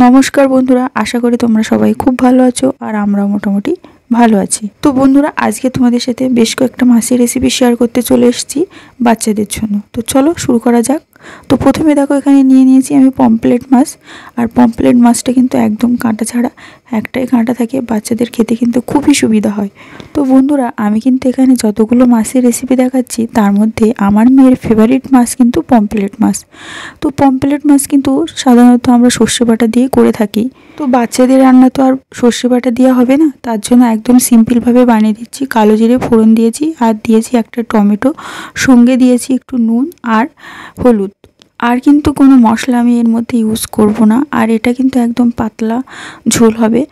নমস্কার বন্ধুরা, আশা করি তোমরা সবাই খুব ভালো আছো আর আমরা মোটামুটি ভালো আছি। তো বন্ধুরা, আজকে তোমাদের সাথে বেশ কয়েকটা মাছের রেসিপি শেয়ার করতে চলে এসেছি বাচ্চাদের জন্য। তো চলো শুরু করা যাক। তো প্রথমে দেখো, এখানে নিয়ে নিয়েছি আমি পমফ্রেট মাছ। আর পমফ্রেট মাছটা কিন্তু একদম কাঁটা ছাড়া, একটাই কাঁটা থাকে, বাচ্চাদের খেতে কিন্তু খুবই সুবিধা হয়। তো বন্ধুরা, আমি কিন্তু এখানে যতগুলো মাছের রেসিপি দেখাচ্ছি তার মধ্যে আমার মেয়ের ফেভারিট মাছ কিন্তু পমফ্রেট মাছ। তো পমফ্রেট মাছ কিন্তু সাধারণত আমরা সর্ষে বাটা দিয়ে করে থাকি। তো বাচ্চাদের রান্না তো আর সর্ষে বাটা দেওয়া হবে না, তার জন্য একদম সিম্পলভাবে বানিয়ে দিচ্ছি। কালো জিরে ফোড়ন দিয়েছি আর দিয়েছি একটা টমেটো, সঙ্গে দিয়েছি একটু নুন আর হলুদ। আর কিন্তু কোনো মশলা আমি এর মধ্যে ইউজ করব না। আর এটা কিন্তু একদম পাতলা ঝোল হবে,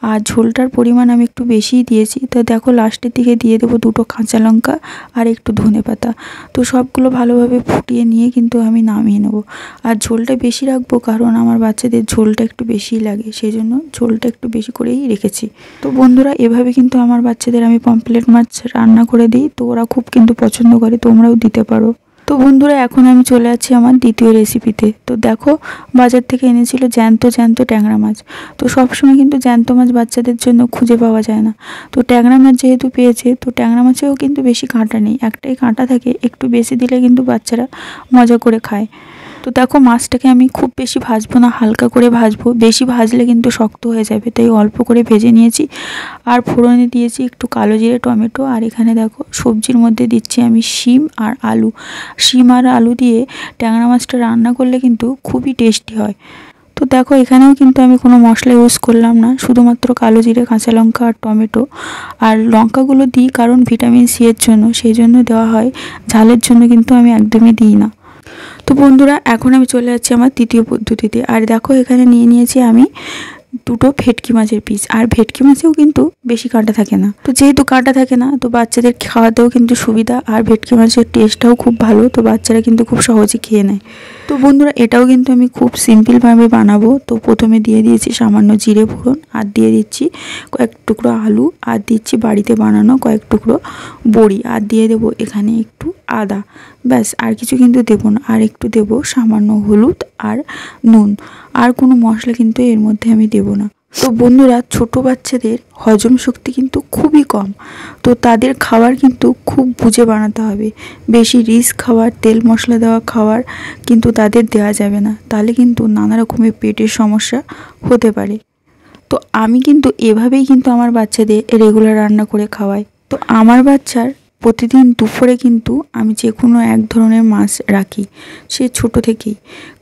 আর ঝোলটার পরিমাণ আমি একটু বেশিই দিয়েছি। তো দেখো, লাস্টের দিকে দিয়ে দেবো 2টো কাঁচা লঙ্কা আর একটু ধনেপাতা। তো সবগুলো ভালোভাবে ফুটিয়ে নিয়ে কিন্তু আমি নামিয়ে নেবো। আর ঝোলটা বেশি রাখবো কারণ আমার বাচ্চাদের ঝোলটা একটু বেশিই লাগে, সেই জন্য ঝোলটা একটু বেশি করেই রেখেছি। তো বন্ধুরা, এভাবে কিন্তু আমার বাচ্চাদের আমি পমফ্রেট মাছ রান্না করে দিই, তো ওরা খুব কিন্তু পছন্দ করে, তোমরাও দিতে পারো। তো বন্ধুরা, এখন আমি চলে যাচ্ছি আমার দ্বিতীয় রেসিপিতে। তো দেখো, বাজার থেকে এনেছিল জ্যান্ত ট্যাংরা মাছ। তো সবসময় কিন্তু জ্যান্ত মাছ বাচ্চাদের জন্য খুঁজে পাওয়া যায় না। তো ট্যাংরা মাছ যেহেতু পেয়েছে, তো ট্যাংরা মাছেও কিন্তু বেশি কাঁটা নেই, একটাই কাঁটা থাকে, একটু বেশি দিলে কিন্তু বাচ্চারা মজা করে খায়। তো দেখো, মাছটাকে আমি খুব বেশি ভাজবো না, হালকা করে ভাজবো, বেশি ভাজলে কিন্তু শক্ত হয়ে যাবে, তাই অল্প করে ভেজে নিয়েছি। আর ফোড়নে দিয়েছি একটু কালো জিরে, টমেটো। আর এখানে দেখো, সবজির মধ্যে দিচ্ছি আমি শিম আর আলু। শিম আর আলু দিয়ে ট্যাংরা মাছটা রান্না করলে কিন্তু খুবই টেস্টি হয়। তো দেখো, এখানেও কিন্তু আমি কোনো মশলা ইউজ করলাম না, শুধুমাত্র কালো জিরে, কাঁচা লঙ্কা আর টমেটো। আর লঙ্কাগুলো দিই কারণ ভিটামিন সি এর জন্য, সেই জন্য দেওয়া হয়, ঝালের জন্য কিন্তু আমি একদমই দিই না। তো বন্ধুরা, এখন আমি চলে যাচ্ছি আমার তৃতীয় পদ্ধতিতে। আর দেখো, এখানে নিয়ে নিয়েছি আমি 2টো ভেটকি মাছের পিস। আর ভেটকি মাছেও কিন্তু বেশি কাঁটা থাকে না, তো যেহেতু কাঁটা থাকে না, তো বাচ্চাদের খাওয়াতেও কিন্তু সুবিধা। আর ভেটকি মাছের টেস্টটাও খুব ভালো, তো বাচ্চারা কিন্তু খুব সহজে খেয়ে নেয়। তো বন্ধুরা, এটাও কিন্তু আমি খুব সিম্পলভাবে বানাবো। তো প্রথমে দিয়ে দিয়েছি সামান্য জিরে ফোড়ন, আর দিয়ে দিচ্ছি কয়েক টুকরো আলু, আর দিচ্ছি বাড়িতে বানানো কয়েক টুকরো বড়ি, আর দিয়ে দেবো এখানে একটু আদা। ব্যাস, আর কিছু কিন্তু দেবো না। আর একটু দেবো সামান্য হলুদ আর নুন। আর কোনো মশলা কিন্তু এর মধ্যে আমি দেবো না। তো বন্ধুরা, ছোট বাচ্চাদের হজম শক্তি কিন্তু খুবই কম, তো তাদের খাবার কিন্তু খুব বুঝে বানাতে হবে। বেশি রিচ খাবার, তেল মশলা দেওয়া খাবার কিন্তু তাদের দেওয়া যাবে না, তাহলে কিন্তু নানা রকমের পেটের সমস্যা হতে পারে। তো আমি কিন্তু এভাবেই কিন্তু আমার বাচ্চাদের রেগুলার রান্না করে খাওয়াই। তো আমার বাচ্চার প্রতিদিন দুপুরে কিন্তু আমি যে কোনো এক ধরনের মাছ রাখি, সে ছোট থেকেই।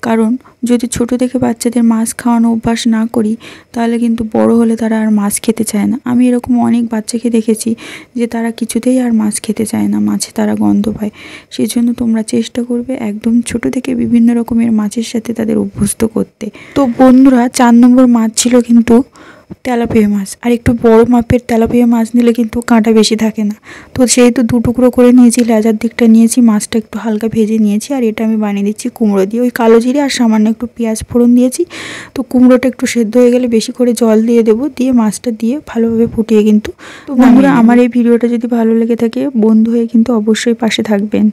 কারণ যদি ছোট থেকে বাচ্চাদের মাছ খাওয়ানো অভ্যাস না করি, তাহলে কিন্তু বড় হলে তারা আর মাছ খেতে চায় না। আমি এরকম অনেক বাচ্চাকে দেখেছি যে তারা কিছুতেই আর মাছ খেতে চায় না, মাছে তারা গন্ধ পায়। সেই জন্য তোমরা চেষ্টা করবে একদম ছোট থেকে বিভিন্ন রকমের মাছের সাথে তাদের অভ্যস্ত করতে। তো বন্ধুরা, 4 নম্বর মাছ ছিল কিন্তু তেলাপিয়া মাছ। আর একটু বড় মাপের তেলাপিয়া মাছ নিলে কিন্তু কাঁটা বেশি থাকে না। তো সেহেতু 2 টুকরো করে নিয়েছি, লেজার দিকটা নিয়েছি, মাছটা একটু হালকা ভেজে নিয়েছি। আর এটা আমি বানিয়ে দিচ্ছি কুমড়ো দিয়ে, ওই কালো জিরে আর সামান্য একটু পেঁয়াজ ফোড়ন দিয়েছি। তো কুমড়োটা একটু সেদ্ধ হয়ে গেলে বেশি করে জল দিয়ে দেবো, দিয়ে মাছটা দিয়ে ভালোভাবে ফুটিয়ে কিন্তু। তো বন্ধুরা, আমার এই ভিডিওটা যদি ভালো লেগে থাকে, বন্ধু হয়ে কিন্তু অবশ্যই পাশে থাকবেন।